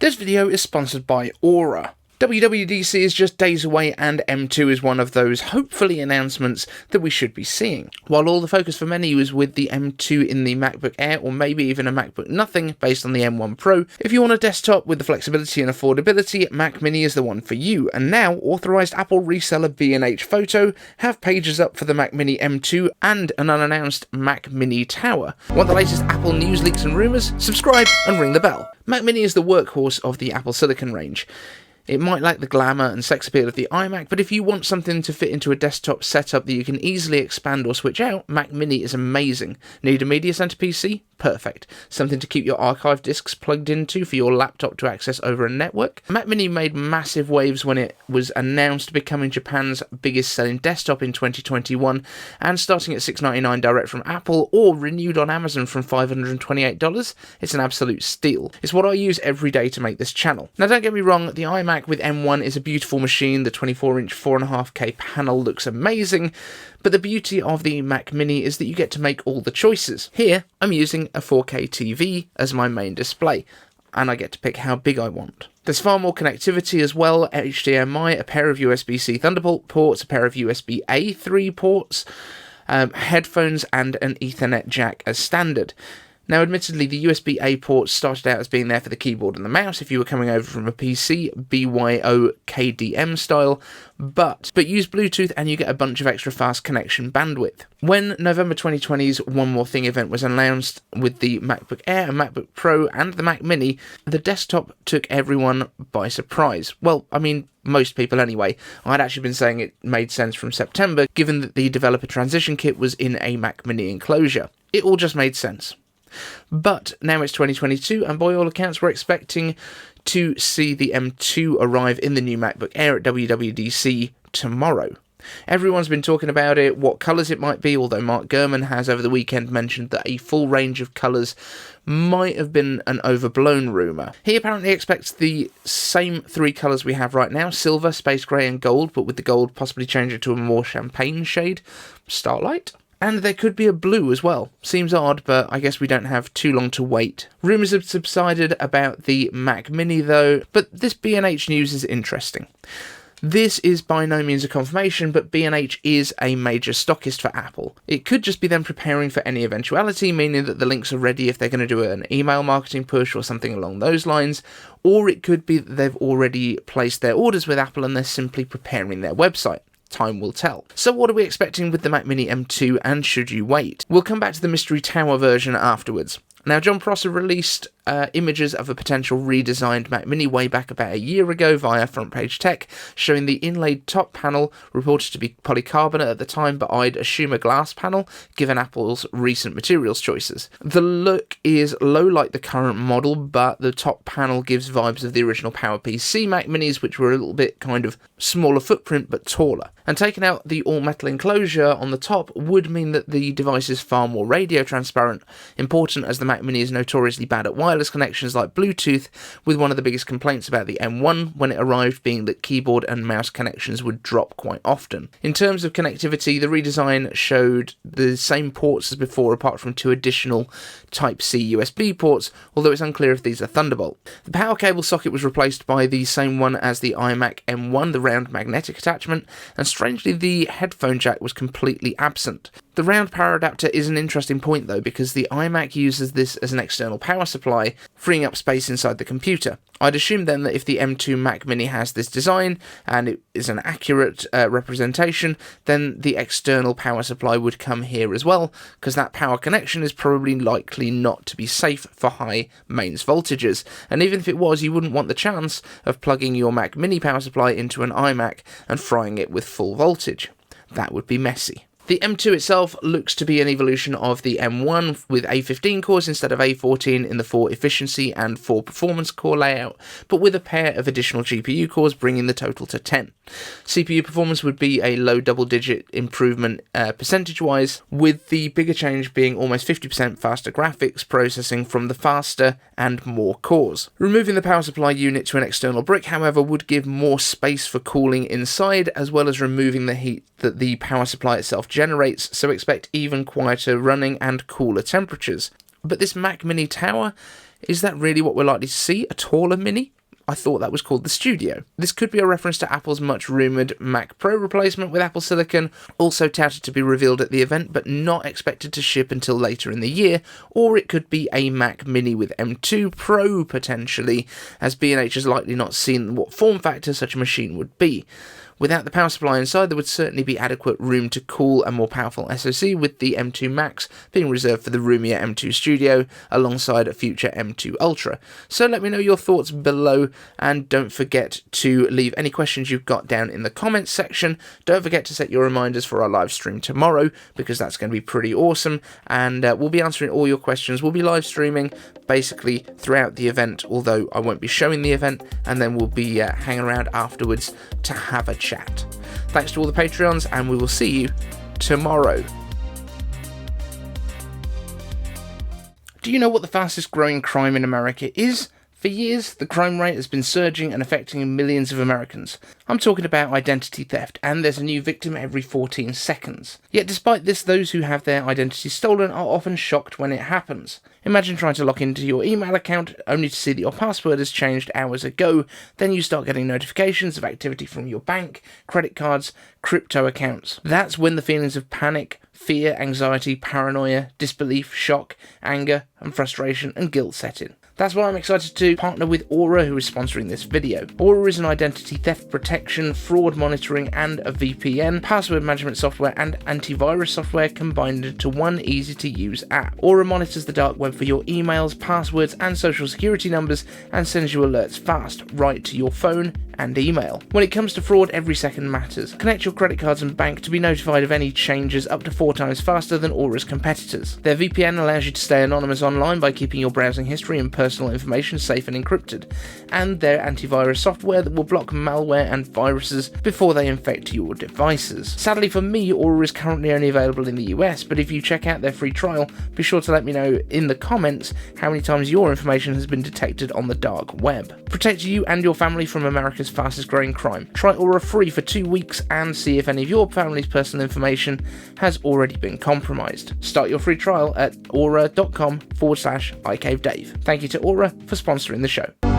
This video is sponsored by Aura. WWDC is just days away and M2 is one of those hopefully announcements that we should be seeing. While all the focus for many was with the M2 in the MacBook Air or maybe even a MacBook Nothing based on the M1 Pro, if you want a desktop with the flexibility and affordability, Mac Mini is the one for you. And now, authorized Apple reseller B&H Photo have pages up for the Mac Mini M2 and an unannounced Mac Mini Tower. Want the latest Apple news, leaks and rumours? Subscribe and ring the bell. Mac Mini is the workhorse of the Apple Silicon range. It might lack the glamour and sex appeal of the iMac, but if you want something to fit into a desktop setup that you can easily expand or switch out, Mac Mini is amazing. Need a media center PC? Perfect. Something to keep your archive disks plugged into for your laptop to access over a network? Mac Mini made massive waves when it was announced, becoming Japan's biggest selling desktop in 2021, and starting at $699 direct from Apple or renewed on Amazon from $528, it's an absolute steal. It's what I use every day to make this channel. Now don't get me wrong, the iMac with M1 is a beautiful machine. The 24-inch 4.5K panel looks amazing, but the beauty of the Mac Mini is that you get to make all the choices. Here, I'm using a 4K TV as my main display, and I get to pick how big I want. There's far more connectivity as well: HDMI, a pair of USB-C Thunderbolt ports, a pair of USB-A 3 ports, headphones, and an Ethernet jack as standard. Now, admittedly, the USB-A port started out as being there for the keyboard and the mouse if you were coming over from a PC, BYOKDM style, but use Bluetooth and you get a bunch of extra fast connection bandwidth. When November 2020's One More Thing event was announced with the MacBook Air and MacBook Pro and the Mac Mini, the desktop took everyone by surprise. Well, I mean, most people anyway. I'd actually been saying it made sense from September, given that the developer transition kit was in a Mac Mini enclosure. It all just made sense. But now it's 2022, and by all accounts we're expecting to see the M2 arrive in the new MacBook Air at WWDC tomorrow. Everyone's been talking about it, what colours it might be, although Mark Gurman has over the weekend mentioned that a full range of colours might have been an overblown rumour. He apparently expects the same three colours we have right now: silver, space grey and gold, but with the gold possibly changing to a more champagne shade, starlight. And there could be a blue as well. Seems odd, but I guess we don't have too long to wait. Rumours have subsided about the Mac Mini though, but this B&H news is interesting. This is by no means a confirmation, but B&H is a major stockist for Apple. It could just be them preparing for any eventuality, meaning that the links are ready if they're going to do an email marketing push or something along those lines, or it could be that they've already placed their orders with Apple and they're simply preparing their website. Time will tell. So what are we expecting with the Mac Mini M2, and should you wait? We'll come back to the Mystery Tower version afterwards. Now, John Prosser released images of a potential redesigned Mac Mini way back about a year ago via Front Page Tech, showing the inlaid top panel, reported to be polycarbonate at the time, but I'd assume a glass panel, given Apple's recent materials choices. The look is low like the current model, but the top panel gives vibes of the original PowerPC Mac Minis, which were a little bit kind of smaller footprint, but taller. And taking out the all-metal enclosure on the top would mean that the device is far more radio transparent, important as the Mac Mini is notoriously bad at wireless connections like Bluetooth, with one of the biggest complaints about the M1 when it arrived being that keyboard and mouse connections would drop quite often. In terms of connectivity, the redesign showed the same ports as before apart from two additional Type-C USB ports, although it's unclear if these are Thunderbolt. The power cable socket was replaced by the same one as the iMac M1, the round magnetic attachment, and strangely the headphone jack was completely absent. The round power adapter is an interesting point though, because the iMac uses this as an external power supply, freeing up space inside the computer. I'd assume then that if the M2 Mac Mini has this design, and it is an accurate representation, then the external power supply would come here as well, because that power connection is probably likely not to be safe for high mains voltages, and even if it was, you wouldn't want the chance of plugging your Mac Mini power supply into an iMac and frying it with full voltage. That would be messy. The M2 itself looks to be an evolution of the M1 with A15 cores instead of A14 in the 4 efficiency and 4 performance core layout, but with a pair of additional GPU cores bringing the total to 10. CPU performance would be a low double-digit improvement percentage-wise, with the bigger change being almost 50% faster graphics processing from the faster and more cores. Removing the power supply unit to an external brick, however, would give more space for cooling inside, as well as removing the heat that the power supply itself generates, so expect even quieter running and cooler temperatures. But this Mac Mini Tower Is that really what we're likely to see? A taller Mini? I thought that was called the Studio. This could be a reference to Apple's much rumoured Mac Pro replacement with Apple Silicon, also touted to be revealed at the event but not expected to ship until later in the year, or it could be a Mac Mini with M2 Pro potentially, as B&H has likely not seen what form factor such a machine would be. Without the power supply inside, there would certainly be adequate room to cool a more powerful SoC, with the M2 Macs being reserved for the roomier M2 Studio alongside a future M2 Ultra. So let me know your thoughts below, and don't forget to leave any questions you've got down in the comments section. Don't forget to set your reminders for our live stream tomorrow, because that's going to be pretty awesome, and we'll be answering all your questions. We'll be live streaming basically throughout the event, although I won't be showing the event, and then we'll be hanging around afterwards to have a chat. Thanks to all the Patreons, and we will see you tomorrow. Do you know what the fastest growing crime in America is? For years, the crime rate has been surging and affecting millions of Americans. I'm talking about identity theft, and there's a new victim every 14 seconds. Yet despite this, those who have their identity stolen are often shocked when it happens. Imagine trying to log into your email account only to see that your password has changed hours ago. Then you start getting notifications of activity from your bank, credit cards, crypto accounts. That's when the feelings of panic, fear, anxiety, paranoia, disbelief, shock, anger, and frustration and guilt set in. That's why I'm excited to partner with Aura, who is sponsoring this video. Aura is an identity theft protection, fraud monitoring, and a VPN, password management software, and antivirus software combined into one easy-to-use app. Aura monitors the dark web for your emails, passwords, and social security numbers, and sends you alerts fast, right to your phone and email. When it comes to fraud, every second matters. Connect your credit cards and bank to be notified of any changes up to 4 times faster than Aura's competitors. Their VPN allows you to stay anonymous online by keeping your browsing history and personal information safe and encrypted, and their antivirus software that will block malware and viruses before they infect your devices. Sadly for me, Aura is currently only available in the US, but if you check out their free trial, be sure to let me know in the comments how many times your information has been detected on the dark web. Protect you and your family from America's fastest growing crime. Try Aura free for 2 weeks and see if any of your family's personal information has already been compromised. Start your free trial at aura.com/iCaveDave. Thank you to Aura for sponsoring the show.